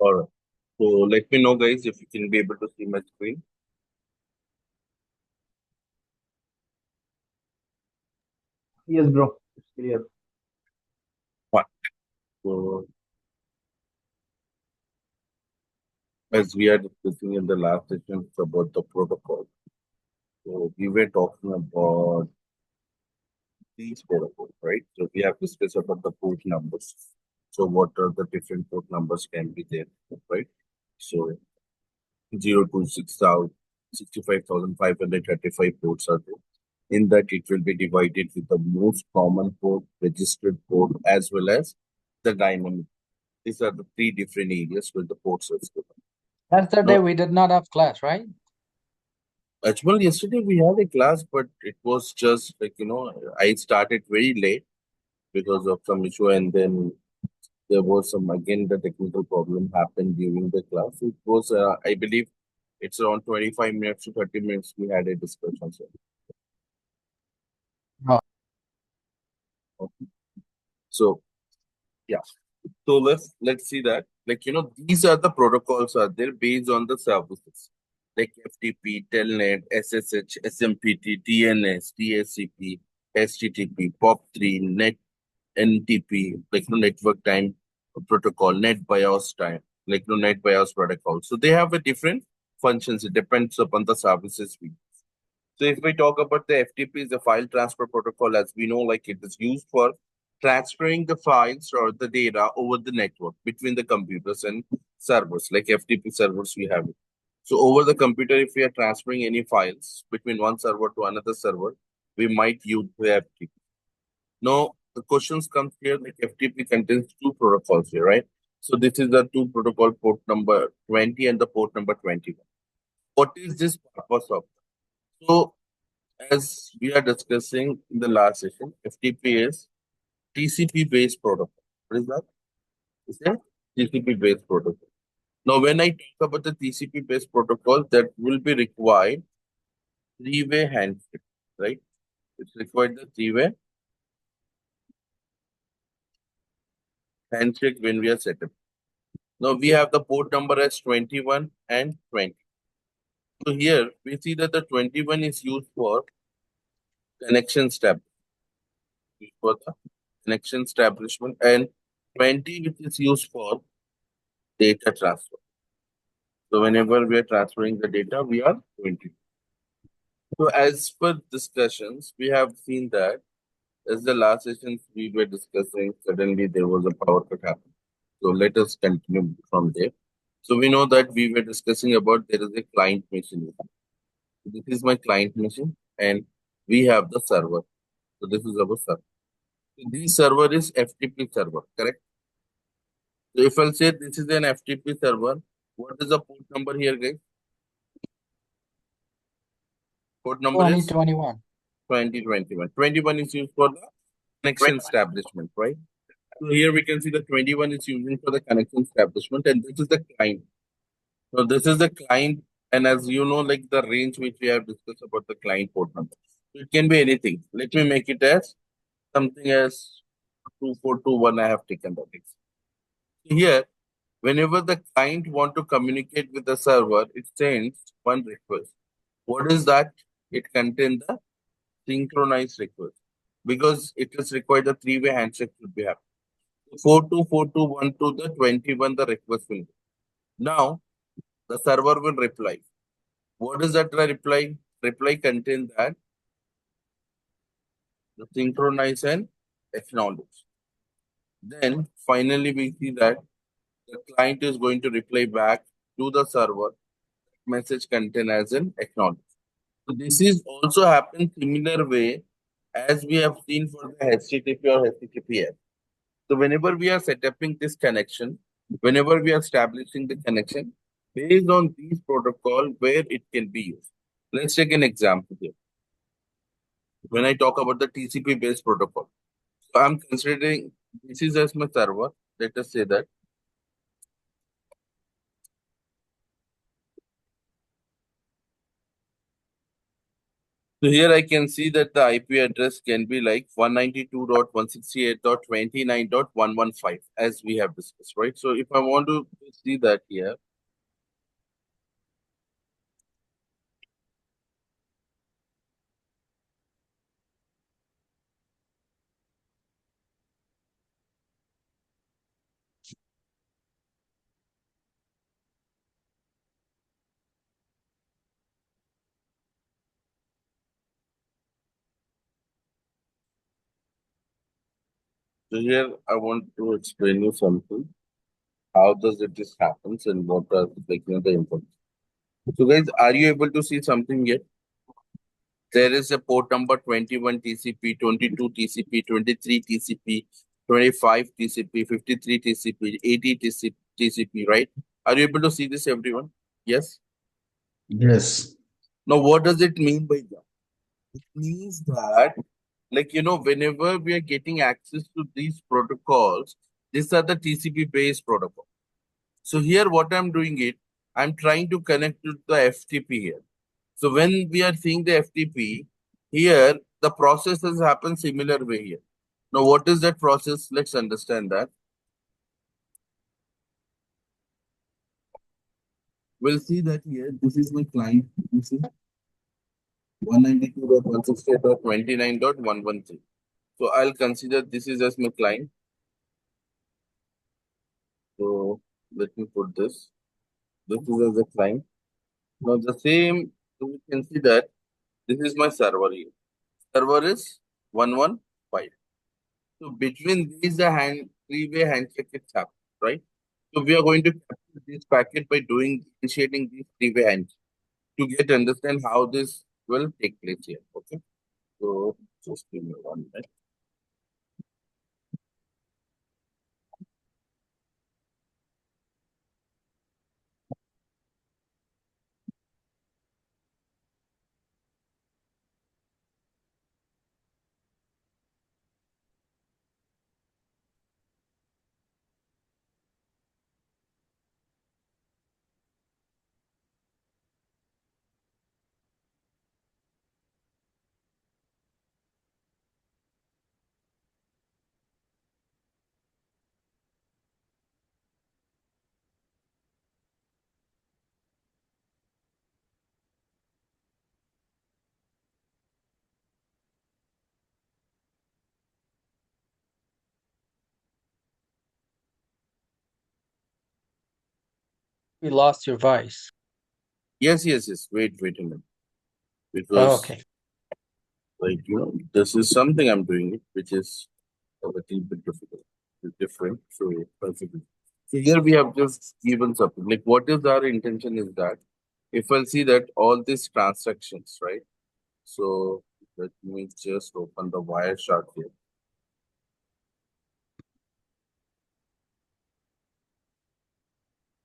All right. So let me know, guys, if you can be able to see my screen. Yes, bro. It's clear. Fine. So as we are discussing in the last session about the protocol, so we were talking about these protocols, right? So we have discussed about the port numbers. So what are the different port numbers can be there, right? So 0 to 65,535 ports are there. In that, it will be divided with the most common port, registered port, as well as the dynamic. These are the three different areas where the ports are given. Yesterday Now, we did not have class, right? actually, yesterday we had a class, but it was just like, I started very late because of some issue, and then there was some, again, the technical problem happened during the class. It was, I believe, it's around 25 minutes to 30 minutes we had a discussion. So, Oh. okay. So yeah. So let's see that. Like, these are the protocols are there based on the services. Like FTP, Telnet, SSH, SMPT, DNS, DHCP, HTTP, POP3, Net, NTP, like network time protocol, Net BIOS time, like Net BIOS protocol. So they have a different functions. It depends upon the services we use. So if we talk about the FTP is the file transfer protocol, as we know, like it is used for transferring the files or the data over the network between the computers and servers, like FTP servers we have. So over the computer, if we are transferring any files between one server to another server, we might use the FTP. Now the questions come here, like FTP contains two protocols here, right? So this is the two protocol, port number 20 and the port number 21. What is this purpose of? So as we are discussing in the last session, FTP is TCP-based protocol. What is that? Is that TCP-based protocol? Now, when I talk about the TCP-based protocol, that will be required three-way handshake, right? It's required the three-way handshake when we are set up. Now, we have the port number as 21 and 20. So here, we see that the 21 is used for connection step, for the connection establishment, and 20 which is used for data transfer. So whenever we are transferring the data, we are 20. So as per discussions, we have seen that as the last sessions we were discussing, suddenly there was a power cut happen. So let us continue from there. So we know that we were discussing about there is a client machine. This is my client machine and we have the server. So this is our server. So this server is FTP server, correct? So if I'll say this is an FTP server, what is the port number here, guys? Port number is 2021. 2021. 21 is used for the connection establishment, right? So here we can see the 21 is using for the connection establishment, and this is the client. So this is the client, and as you know, like the range which we have discussed about the client port number. It can be anything. Let me make it as something as 2421. I have taken that. Here, whenever the client want to communicate with the server, it sends one request. What is that? It contains the synchronized request because it is required a three-way handshake should be happening. 424212 to the 21 the request will go. Now the server will reply. What is that reply? Reply contains that the synchronize and acknowledge. Then finally we see that the client is going to reply back to the server message content as an acknowledge. So this is also happen similar way as we have seen for the HTTP or HTTPS. So whenever we are setting this connection, whenever we are establishing the connection, based on these protocol where it can be used. Let's take an example here. When I talk about the TCP based protocol, so I'm considering this is as my server. Let us say that. So here I can see that the IP address can be like 192.168.29.115 as we have discussed, right? So if I want to see that here, so here I want to explain you something. How does it this happens and what are the information. So guys, are you able to see something here? There is a port number 21 TCP, 22 TCP, 23 TCP, 25 TCP, 53 TCP, 80 TCP, right? Are you able to see this, everyone? Yes. Yes. Now, what does it mean by that? It means that, whenever we are getting access to these protocols, these are the TCP based protocol. So here, what I'm doing it, I'm trying to connect to the FTP here. So when we are seeing the FTP, here the processes happen similar way here. Now, what is that process? Let's understand that. We'll see that here. This is my client. This is 192.168.29.113. So I'll consider this is as my client. So let me put this. This is as a client. Now the same, so we can see that this is my server here. Server is 115. So between these, the three-way handshake is happening, right? So we are going to capture this packet by initiating these three-way handshake to understand how this will take place here. Okay. So just give me 1 minute. We lost your voice. Yes. Wait a minute. Oh, Because okay. this is something I'm doing it, which is a little bit difficult, different. So possible. So here we have just given something. Like what is our intention is that if I'll see that all these transactions, right? So let me just open the Wireshark here.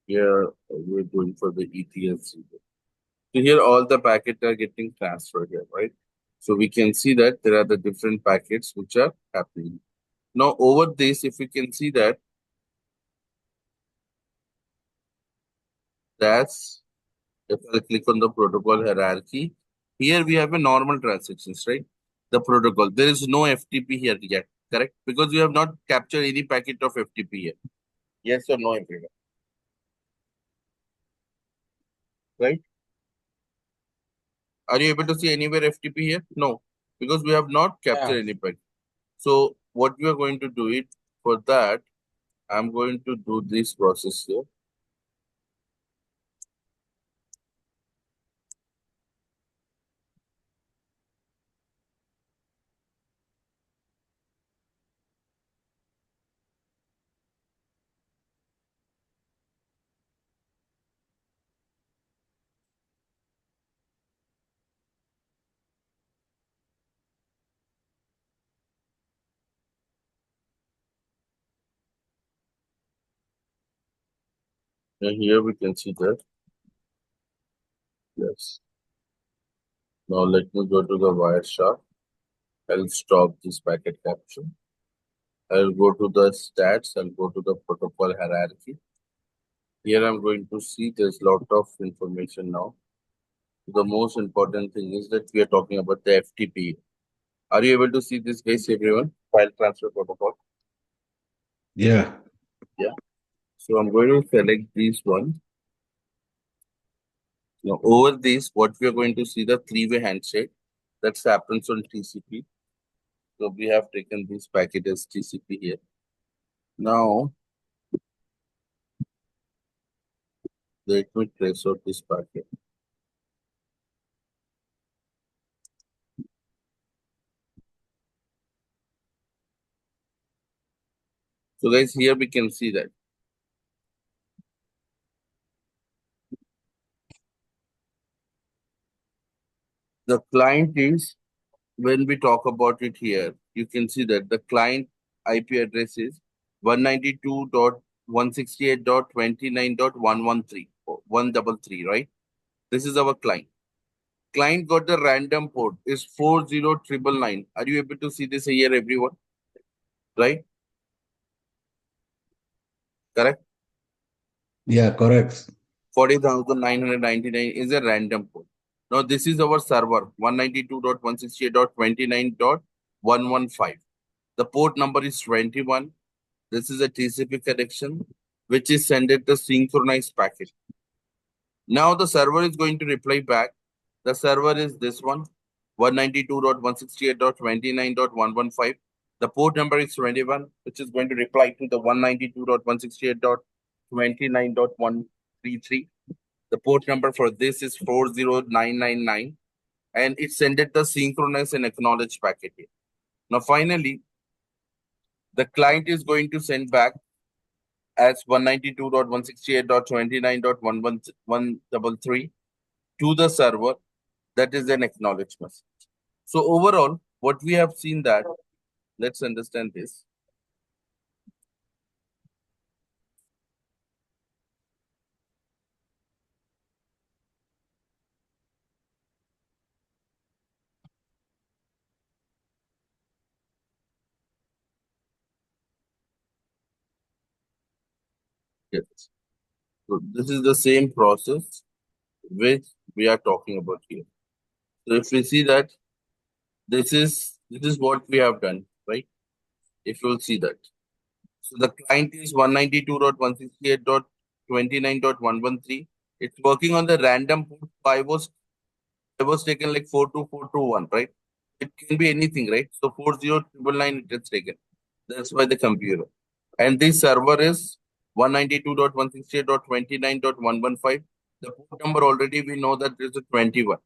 Here we're going for the ETS. So here all the packets are getting transferred here, right? So we can see that there are the different packets which are happening. Now over this, if we can see that that's if I click on the protocol hierarchy, here we have a normal transactions, right? The protocol. There is no FTP here yet, correct? Because we have not captured any packet of FTP here. Yes or no, everyone? Right? Are you able to see anywhere FTP here? No, because we have not Yeah. captured any packet. So what we are going to do it for that, I'm going to do this process here. And here we can see that. Yes. Now let me go to the Wireshark. I'll stop this packet capture. I'll go to the stats and go to the protocol hierarchy. Here I'm going to see there's lot of information now. The most important thing is that we are talking about the FTP. Are you able to see this, guys, everyone? File transfer protocol. Yeah. Yeah. So I'm going to select this one. Now, over this, what we are going to see the three-way handshake that happens on TCP. So we have taken this packet as TCP here. Now, let me trace out this packet. So guys, here we can see that the client is, when we talk about it here, you can see that the client IP address is 192.168.29.113, right? This is our client. Client got the random port is 40999. Are you able to see this here, everyone? Right? Correct? Yeah, correct. 40,999 is a random port. Now, this is our server 192.168.29.115. The port number is 21. This is a TCP connection, which is sent the synchronized packet. Now, the server is going to reply back. The server is this one 192.168.29.115. The port number is 21, which is going to reply to the 192.168.29.133. The port number for this is 40999, and it sended the synchronize and acknowledge packet here. Now, finally, the client is going to send back as 192.168.29.11133 to the server. That is an acknowledge message. So overall, what we have seen that, let's understand this. Yes. So this is the same process which we are talking about here. So if we see that this is what we have done, right? If you'll see that. So the client is 192.168.29.113. It's working on the random port. I was taken like 42421, right? It can be anything, right? So 40999 it is taken. That's why the computer. And this server is 192.168.29.115. The port number already we know that there's a 21.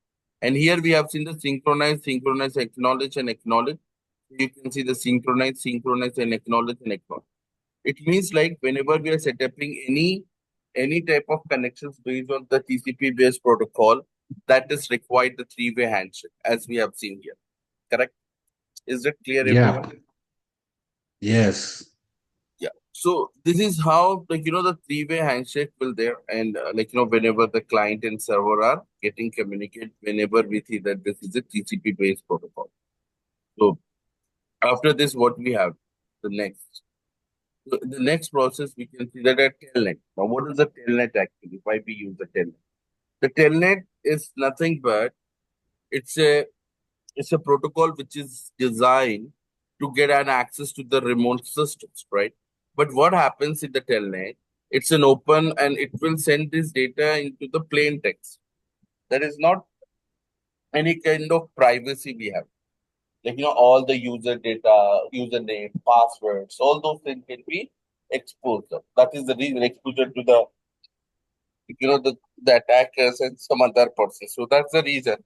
And here we have seen the synchronize, acknowledge, and acknowledge. You can see the synchronize, and acknowledge, and acknowledge. It means like whenever we are setting any type of connections based on the TCP based protocol, that is required the three-way handshake, as we have seen here. Correct? Is it clear, Yeah. everyone? Yes. Yeah. So this is how, like, the three-way handshake will there, and whenever the client and server are getting communicate, whenever we see that this is a TCP based protocol. So after this, what we have the next. So the next process we can see that a telnet. Now, what is the telnet actually? Why we use the telnet? The telnet is nothing but it's a it's a protocol which is designed to get an access to the remote systems, right? But what happens in the telnet? It's an open and it will send this data into the plain text. There is not any kind of privacy we have. Like all the user data, username, passwords, all those things can be exposed. That is the reason exposure to the attackers and some other person. So that's the reason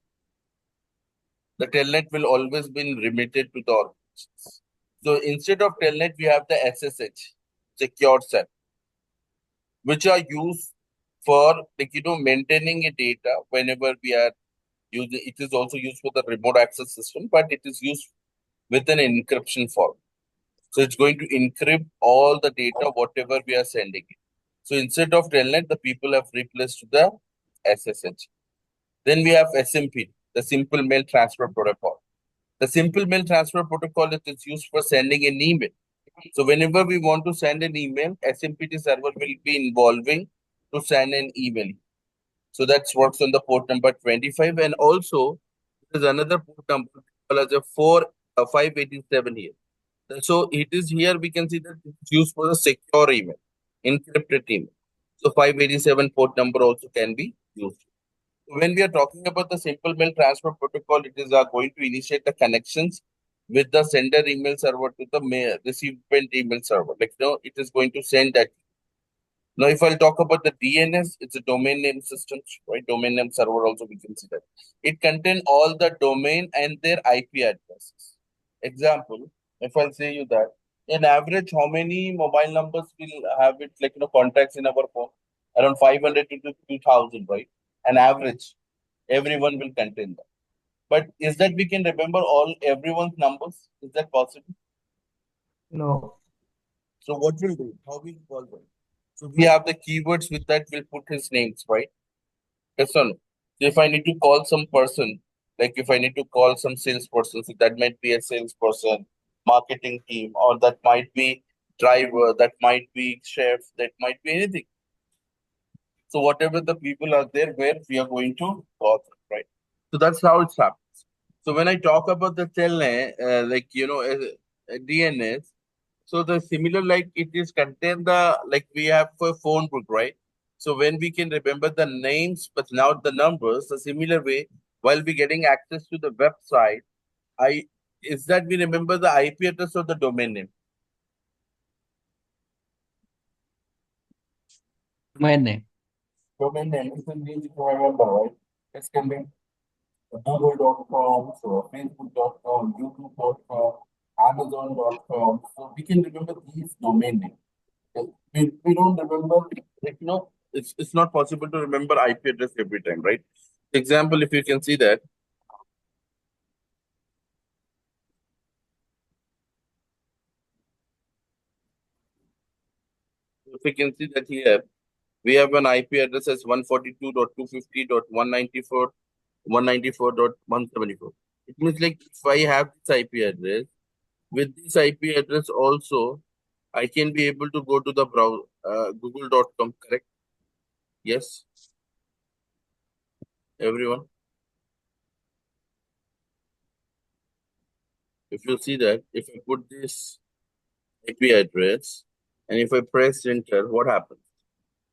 the telnet will always be remitted to the organizations. So instead of telnet, we have the SSH, secure set, which are used for maintaining a data whenever we are using. It is also used for the remote access system, but it is used with an encryption form. So it's going to encrypt all the data, whatever we are sending it. So instead of telnet, the people have replaced the SSH. Then we have SMP, the simple mail transfer protocol. The simple mail transfer protocol is used for sending an email. So whenever we want to send an email, SMPT server will be involving to send an email. So that's works on the port number 25. And also, there's another port number called as a 587 here. So it is here we can see that it's used for the secure email, encrypted email. So 587 port number also can be used. When we are talking about the simple mail transfer protocol, it is going to initiate the connections with the sender email server to the recipient email server. Like, it is going to send that. Now, if I'll talk about the DNS, it's a domain name system, right? Domain name server also we can see that. It contains all the domain and their IP addresses. Example, if I'll say you that, in average, how many mobile numbers will have it, like, contacts in our phone? Around 500 to 2,000, right? An average, everyone will contain that. But is that we can remember everyone's numbers? Is that possible? No. So what we'll do? How we call them? So we have the keywords with that. We'll put his names, right? Yes or no? So if I need to call some person, like if I need to call some salesperson, so that might be a salesperson, marketing team, or that might be driver, that might be chef, that might be anything. So whatever the people are there, where we are going to call them, right? So that's how it happens. So when I talk about the telnet, DNS, so the similar like it is contain the like we have for phone book, right? So when we can remember the names but not the numbers, the similar way, while we getting access to the website, I is that we remember the IP address or the domain name? Domain name. Domain name is the name you remember, right? It can be google.com, so facebook.com, youtube.com, amazon.com. So we can remember these domain names. We don't remember, like, it's not possible to remember IP address every time, right? Example, if you can see that, if you can see that here, we have an IP address as 142.250.194.194.174. It means like if I have this IP address, with this IP address also, I can be able to go to the browser, google.com, correct? Yes, everyone. If you see that, if I put this IP address and if I press enter, what happens?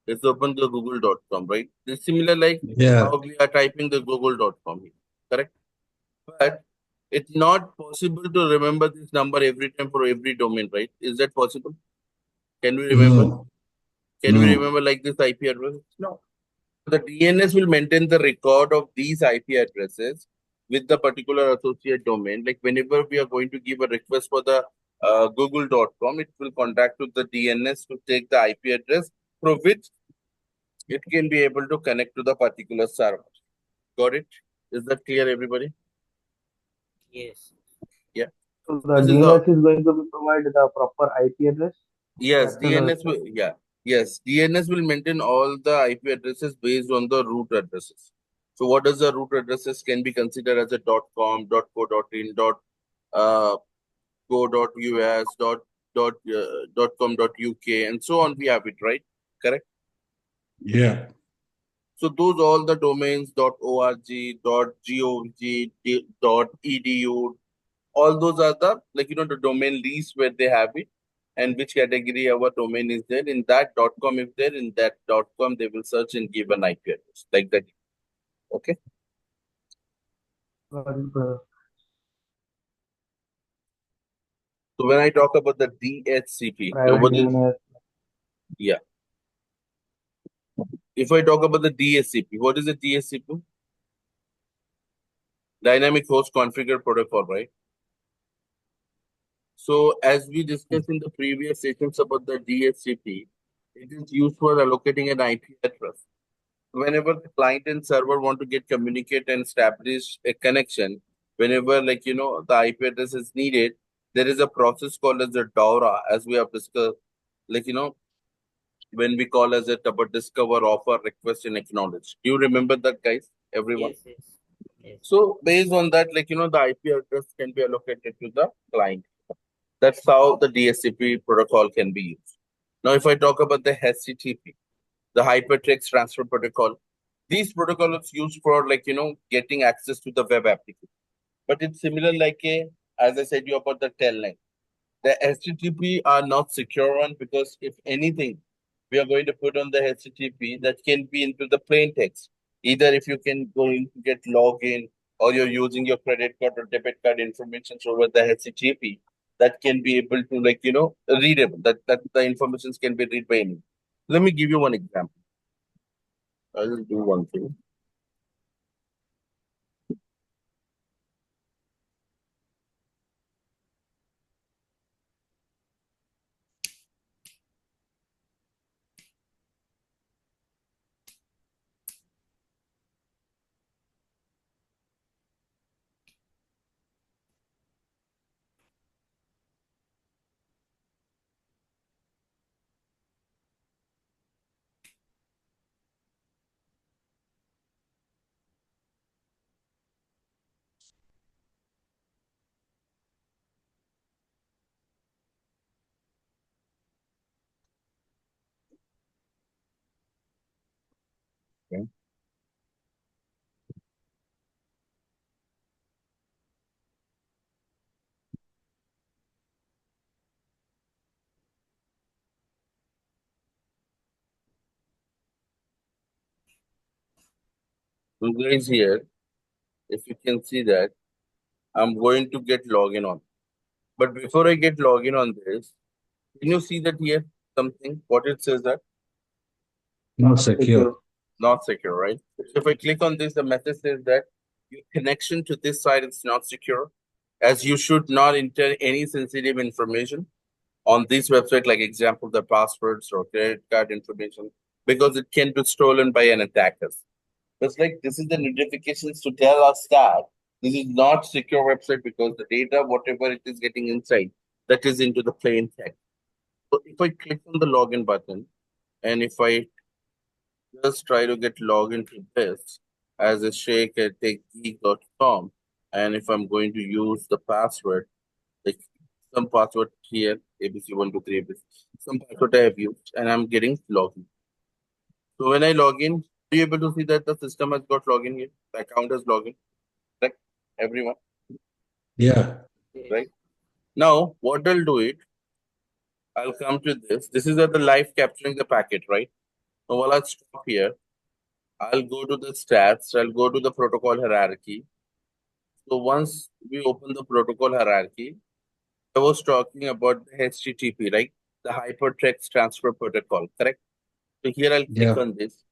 Let's open the google.com, right? It's similar like Yeah. how we are typing the google.com here, correct? But it's not possible to remember this number every time for every domain, right? Is that possible? Can we remember? No. Can we No. remember like this IP address? No. The DNS will maintain the record of these IP addresses with the particular associate domain. Like whenever we are going to give a request for the google.com, it will contact to the DNS to take the IP address through which it can be able to connect to the particular server. Got it? Is that clear, everybody? Yes. Yeah. So the This is DNS a is going to be provided the proper IP address to yes. access the DNS website. will yes. DNS will maintain all the IP addresses based on the root addresses. So what does the root addresses can be considered as a .com, .co.in, uh, .go.us, .com.uk, and so on. We have it, right? Correct. Yeah. So those all the domains .org, .gov, .edu, all those are the the domain list where they have it and which category our domain is there. In that .com, if there in that .com, they will search and give an IP address like that. Okay. Got it, brother. So when I talk about the DHCP, Private DNS. yeah. If I talk about the DHCP, what is the DHCP? Dynamic Host Configure Protocol, right? So as we discussed in the previous sessions about the DHCP, it is used for allocating an IP address. Whenever the client and server want to get communicate and establish a connection, whenever the IP address is needed, there is a process called as a DORA, as we have discussed, when we call as a double discover, offer, request, and acknowledge. Do you remember that, guys? Everyone? Yes, yes, yes. So based on that, the IP address can be allocated to the client. That's how the DHCP protocol can be used. Now, if I talk about the HTTP, the Hypertext Transfer Protocol, These protocols used for like, getting access to the web application. But it's similar like as I said you about the telnet. The HTTP are not secure one because if anything, we are going to put on the HTTP that can be into the plain text. Either if you can go in to get login or you're using your credit card or debit card information over the HTTP, that can be able to like, readable, that the informations can be read by anyone. Let me give you one example. I'll do one thing. Okay. So guys here, if you can see that, I'm going to get login on. But before I get login on this, can you see that here something? What it says that? Not secure. Not secure, right? So if I click on this, the message says that your connection to this site is not secure, as you should not enter any sensitive information on this website, like example, the passwords or credit card information, because it can be stolen by an attacker. It's like this is the notifications to tell us that this is not secure website because the data, whatever it is getting inside, that is into the plain text. So if I click on the login button and if I just try to get login to this as a shake at techgeek.com, and if I'm going to use the password, like some password here, ABC123 ABC, some password I have used, and I'm getting login. So when I log in, are you able to see that the system has got login here? The account has login, right? Everyone, Yeah. right? Now, what I'll do it, I'll come to this. This is at the live capturing the packet, right? So while I stop here, I'll go to the stats, I'll go to the protocol hierarchy. So once we open the protocol hierarchy, I was talking about the HTTP, right? The hypertext transfer protocol, correct? So here I'll click Yeah. on this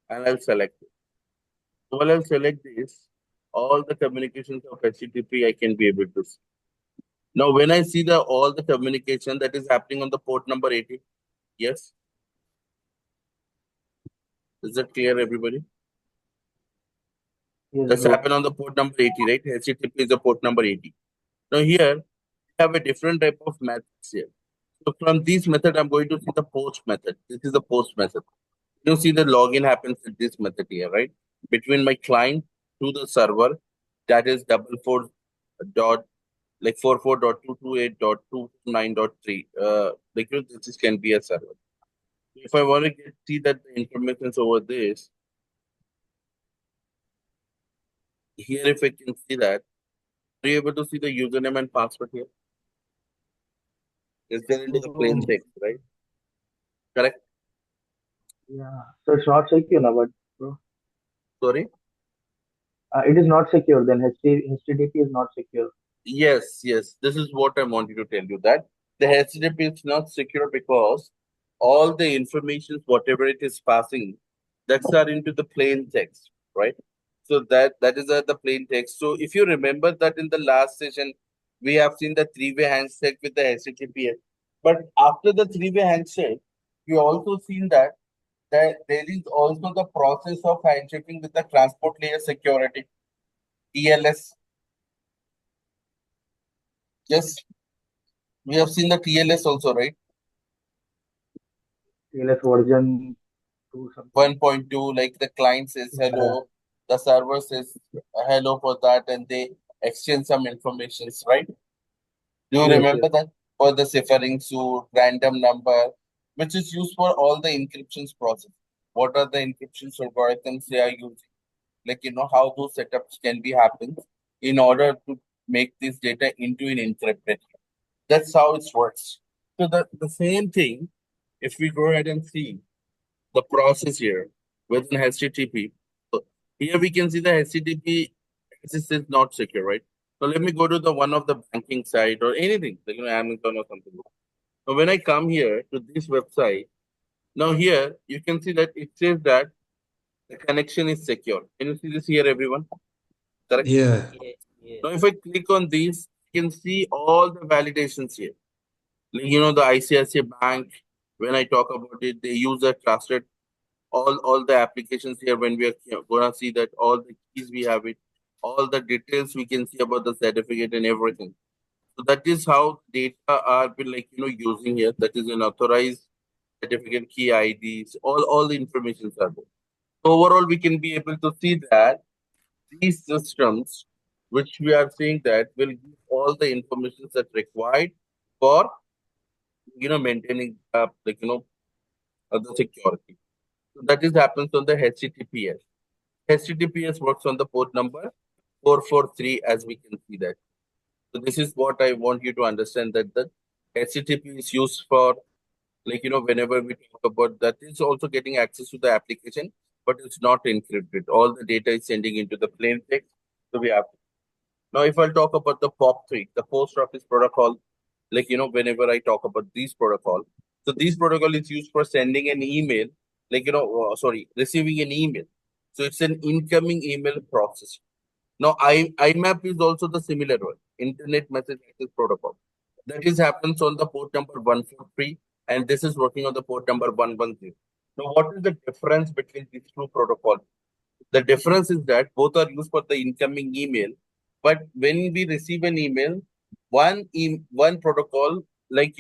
and I'll select it. So while I'll select this, all the communications of HTTP I can be able to see. Now, when I see the all the communication that is happening on the port number 80, yes, is that clear, everybody? Yes, That's bro. happen on the port number 80, right? HTTP is the port number 80. Now here, we have a different type of methods here. So from this method, I'm going to see the post method. This is the post method. You see the login happens in this method here, right? Between my client to the server, that is double four dot like 44.228.229.3. Like this can be a server. If I want to see that the information over this, here if I can see that, are you able to see the username and password here? Is there into the plain So, text, right? Correct? yeah. So it's not secure now, but bro, Sorry? it is not secure. Then HTTP is not secure. Yes, yes. This is what I wanted to tell you that the HTTP is not secure because all the information, whatever it is passing, that's are into the plain text, right? So that is the plain text. So if you remember that in the last session, we have seen the three-way handshake with the HTTPS. But after the three-way handshake, we also seen that there is also the process of handshaking with the transport layer security, TLS. Yes, we have seen the TLS also, right? TLS version 2 something. 1.2, like the client says Yeah. hello, the server says hello for that, and they exchange some informations, right? Do you Yes, yes. remember that? For the ciphering suit, random number, which is used for all the encryptions process. what are the encryption algorithms they are using, how those setups can be happened in order to make this data into an encrypted. That's how it works. So the same thing, if we go ahead and see the process here within HTTP. So here we can see the HTTP access is not secure, right? So let me go to the one of the banking site or anything, Amazon or something. So when I come here to this website, now here you can see that it says that the connection is secure. Can you see this here, everyone? Correct? Yeah. Yes. Yes. Now if I click on these, you can see all the validations here. The ICICI Bank, when I talk about it, they use a trusted all the applications here. When we are gonna see that all the keys we have it, all the details we can see about the certificate and everything. So that is how data are been using here. That is an authorized certificate, key IDs, all the information are there. So overall, we can be able to see that these systems, which we are seeing that will give all the information that required for maintaining the security. So that is happens on the HTTPS. HTTPS works on the port number 443, as we can see that. So this is what I want you to understand, that the HTTP is used for whenever we talk about that, is also getting access to the application, but it's not encrypted. All the data is sending into the plain text. So we have now, if I'll talk about the POP3, the post office protocol, whenever I talk about these protocol, so these protocol is used for sending an email, receiving an email. So it's an incoming email process. Now, IMAP is also the similar one, Internet Message Access Protocol. That is happens on the port number 143, and this is working on the port number 110. Now, what is the difference between these two protocols? The difference is that both are used for the incoming email, but when we receive an email, one protocol, the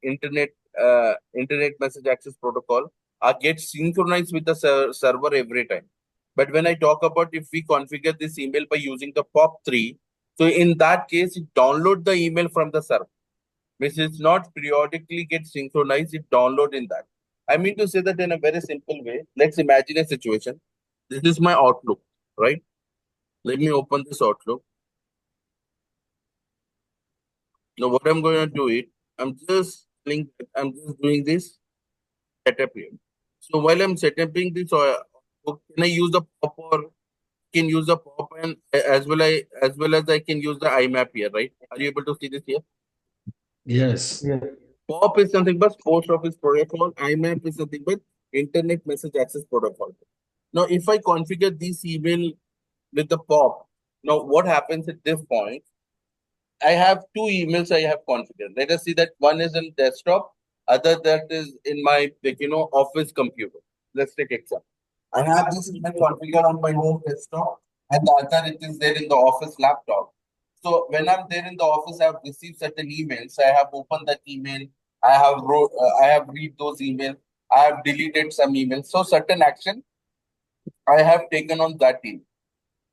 internet message access protocol, gets synchronized with the server every time. But when I talk about if we configure this email by using the POP3, so in that case, it download the email from the server, which is not periodically get synchronized, it download in that. I mean to say that in a very simple way, let's imagine a situation. This is my Outlook, right? Let me open this Outlook. Now what I'm going to do it, I'm just doing this setup here. So while I'm setuping this, can I use the pop, or can use the pop, and as well as I can use the IMAP here, right? Are you able to see this here? Yes. Yes. POP is nothing but post office protocol. IMAP is nothing but internet message access protocol. Now, if I configure this email with the POP, now what happens at this point? I have two emails I have configured. Let us see that one is in desktop, other that is in my office computer. Let's take example. I have this email configured on my home desktop, and the other it is there in the office laptop. So when I'm there in the office, I have received certain emails. I have opened that email. I have read those emails. I have deleted some emails. So certain action I have taken on that email.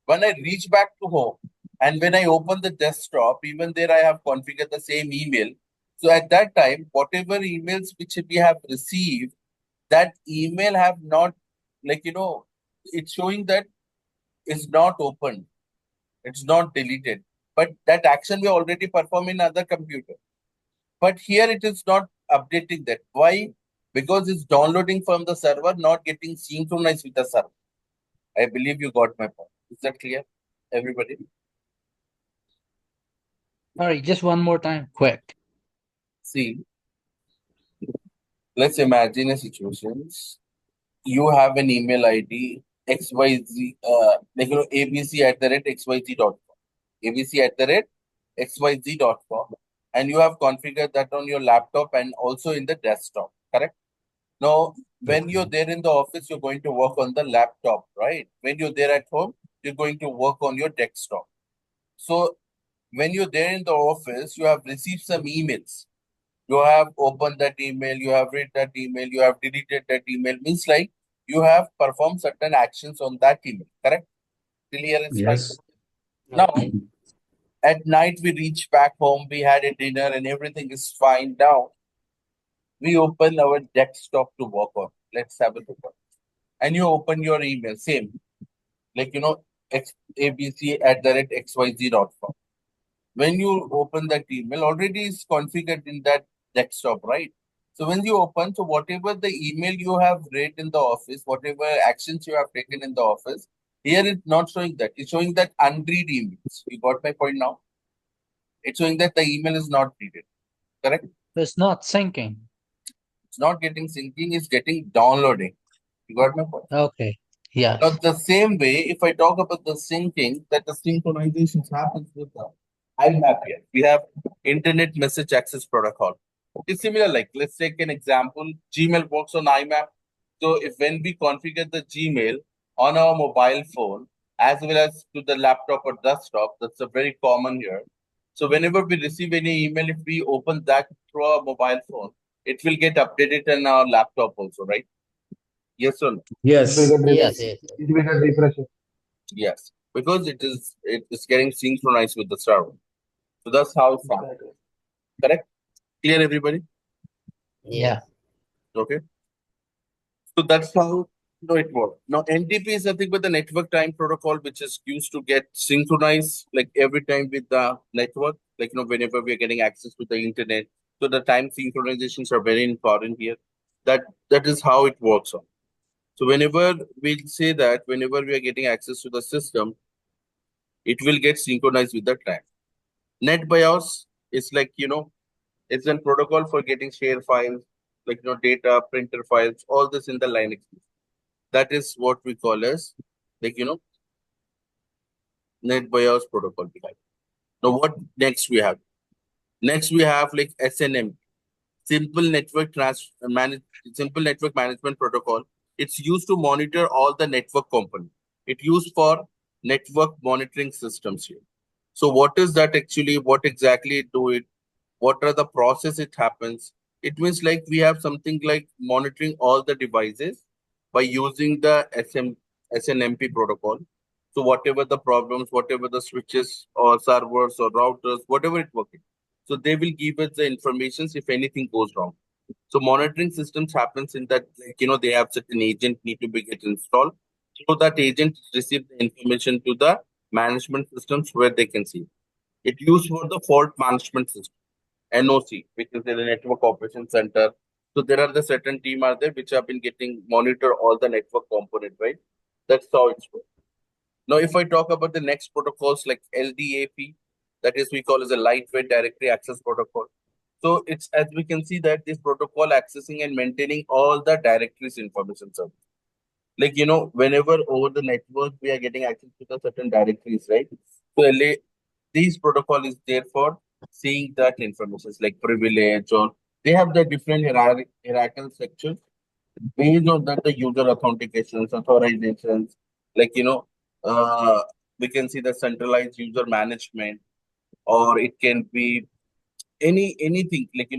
When I reach back to home and when I open the desktop, even there I have configured the same email. So at that time, whatever emails which we have received, that email have not, it's showing that it's not opened, it's not deleted. But that action we already perform in other computer. But here it is not updating that. Why? Because it's downloading from the server, not getting synchronized with the server. I believe you got my point. Is that clear, everybody? Sorry, just one more time, quick. See, let's imagine a situation. You have an email ID XYZ, ABC at the rate XYZ.com. ABC at the rate XYZ.com. And you have configured that on your laptop and also in the desktop, correct? Now, when you're there in the office, you're going to work on the laptop, right? When you're there at home, you're going to work on your desktop. So, when you're there in the office, you have received some emails. You have opened that email, you have read that email, you have deleted that email. Means like you have performed certain actions on that email, correct? Till here it's fine. Yes. Now, Okay. at night we reach back home, we had a dinner and everything is fine. Now, we open our desktop to work on. Let's have a look. and you open your email, same, like, abc@xyz.com. When you open that email, already is configured in that desktop, right? So when you open, so whatever the email you have read in the office, whatever actions you have taken in the office, here it's not showing that. It's showing that unread emails. You got my point now? It's showing that the email is not readed. Correct? It's not syncing. It's not getting syncing, it's getting downloading. You got my point? Okay. Now, Yes. the same way, if I talk about the syncing, that the synchronization happens with the IMAP here. We have Internet Message Access Protocol. It's similar, like, let's take an example. Gmail works on IMAP. So if when we configure the Gmail on our mobile phone, as well as to the laptop or desktop, that's a very common here. So whenever we receive any email, if we open that through our mobile phone, it will get updated on our laptop also, right? Yes or no? It will Yes. get Yes. refreshed. It will get refreshed. Yes, because it is getting synchronized with the server. So that's how it's done. Exactly. Correct? Clear, everybody? Yeah. Okay. So that's how it works. Now NTP is nothing but the network time protocol, which is used to get synchronized like every time with the network. Like whenever we are getting access to the internet. So the time synchronizations are very important here. That is how it works on. So whenever we say that whenever we are getting access to the system, it will get synchronized with the time. NetBIOS is like, it's a protocol for getting share files, like, data, printer files, all this in the Linux. That is what we call as, like, NetBIOS protocol behind. Now, what next we have? Next, we have like SNM, Simple Network Trans Manage Simple Network Management Protocol. It's used to monitor all the network components. It used for network monitoring systems here. So what is that actually? What exactly do it? What are the process it happens? It means like we have something like monitoring all the devices by using the SNMP protocol. So whatever the problems, whatever the switches or servers or routers, whatever it working. So they will give us the information if anything goes wrong. So monitoring systems happens in that, like, they have certain agent need to be get installed. So that agent receive the information to the management systems where they can see. It used for the fault management system, NOC, which is the Network Operation Center. So there are the certain team are there which have been getting monitor all the network component, right? That's how it's works. Now, if I talk about the next protocols like LDAP, that is we call as a lightweight directory access protocol. So it's as we can see that this protocol accessing and maintaining all the directories information service. Like whenever over the network we are getting access to the certain directories, right? So these protocol is there for seeing that information like privilege or they have the different hierarchical structures based on that the user authentications, authorizations, like uh, we can see the centralized user management, or it can be anything like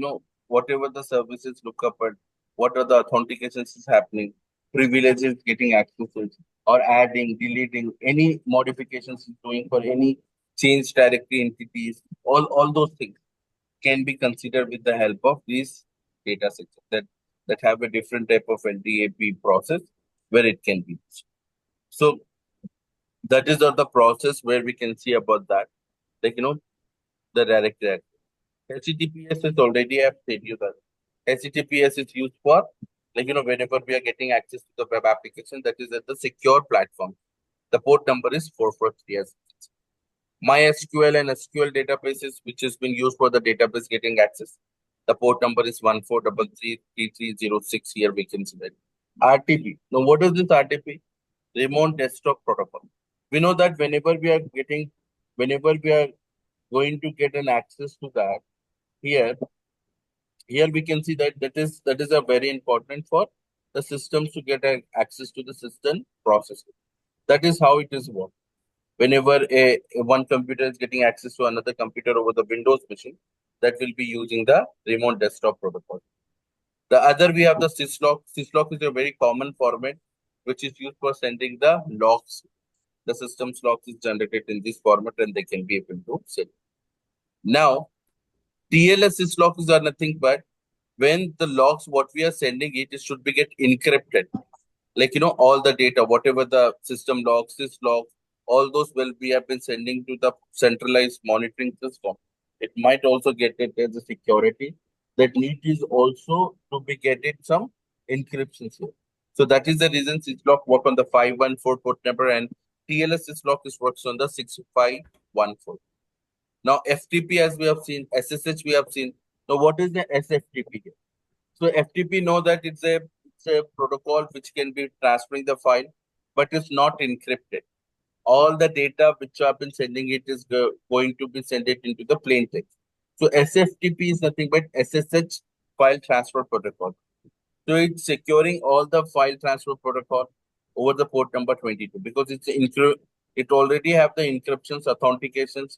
whatever the services look up at, what are the authentications is happening, privileges getting accesses, or adding, deleting, any modifications is doing for any change directory entities, all those things can be considered with the help of these data sets that have a different type of LDAP process where it can be used. So that is the process where we can see about that, like the direct access. HTTPS is already I've said you that. HTTPS is used for like whenever we are getting access to the web application that is at the secure platform. The port number is 443. MySQL and SQL databases, which is being used for the database getting access. The port number is 14333306. Here we can see that. RTP. Now, what is this RTP? Remote Desktop Protocol. We know that whenever we are going to get an access to that, here, here we can see that that is a very important for the systems to get access to the system processes. That is how it is work. Whenever a one computer is getting access to another computer over the Windows machine, that will be using the remote desktop protocol. The other we have the syslog. Syslog is a very common format which is used for sending the logs. The system's logs is generated in this format and they can be able to send. Now, TLS syslogs are nothing but when the logs what we are sending it should be get encrypted. like, all the data, whatever the system logs, syslog, all those will be have been sending to the centralized monitoring system. It might also get it as a security. That need is also to be get it some encryptions here. So that is the reason syslog work on the 514 port number and TLS syslog is works on the 6514. Now FTP as we have seen, SSH we have seen. Now what is the SFTP here? So FTP know that it's a protocol which can be transferring the file, but it's not encrypted. All the data which have been sending it is going to be sent it into the plain text. So SFTP is nothing but SSH file transfer protocol. So it's securing all the file transfer protocol over the port number 22 because it already have the encryptions, authentications,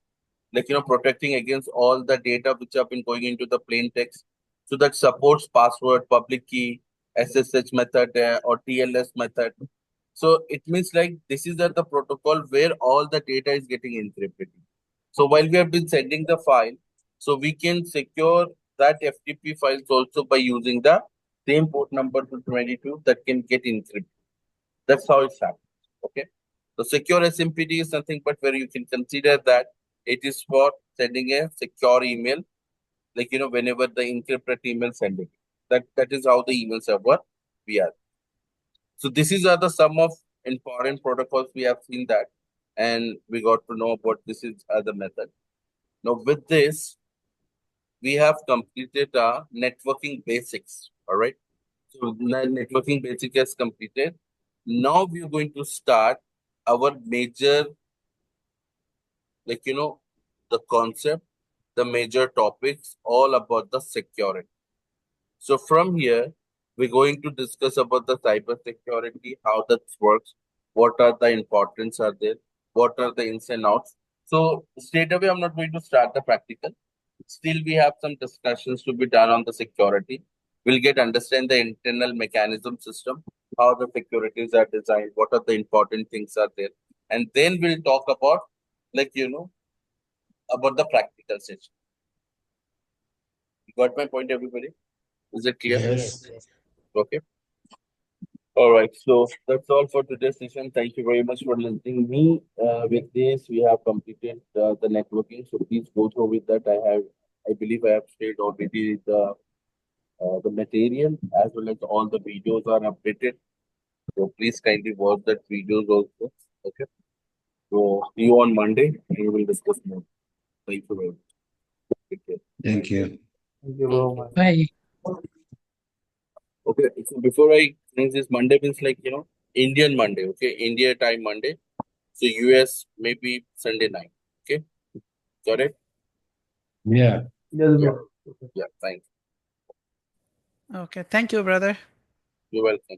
like protecting against all the data which have been going into the plain text. So that supports password, public key, SSH method or TLS method. So it means like this is the protocol where all the data is getting encrypted. So while we have been sending the file, so we can secure that FTP files also by using the same port number to 22 that can get encrypted. That's how it's happening. Okay. So secure SMPD is something but where you can consider that it is for sending a secure email, like whenever the encrypted email sending. That is how the email server we are. So this is the sum of important protocols we have seen that, and we got to know about this is other method. Now with this, we have completed our networking basics. All right. So networking basic is completed. Now we are going to start our major, like the concept, the major topics, all about the security. So from here, we're going to discuss about the cyber security, how that works, what are the importance are there, what are the ins and outs. So straight away, I'm not going to start the practical. Still, we have some discussions to be done on the security. We'll get understand the internal mechanism system, how the securities are designed, what are the important things are there, and then we'll talk about, like about the practical session. You got my point, everybody? Is it clear? Yes. Okay. All right, so that's all for today's session. Thank you very much for listening me. With this, we have completed the networking. So please go through with that. I believe I have shared already the material as well as all the videos are updated. So please kindly watch that videos also. Okay. So see you on Monday and we will discuss more. Thank you very much. Take care. Thank you. Thank you very much. Bye. Okay, so before I finish this, Monday means like Indian Monday. Okay, India time Monday. So US maybe Sunday night. Okay, got it? Yeah. Yes, Yeah. bro. Yeah, thanks. Okay, thank you, brother. You're welcome.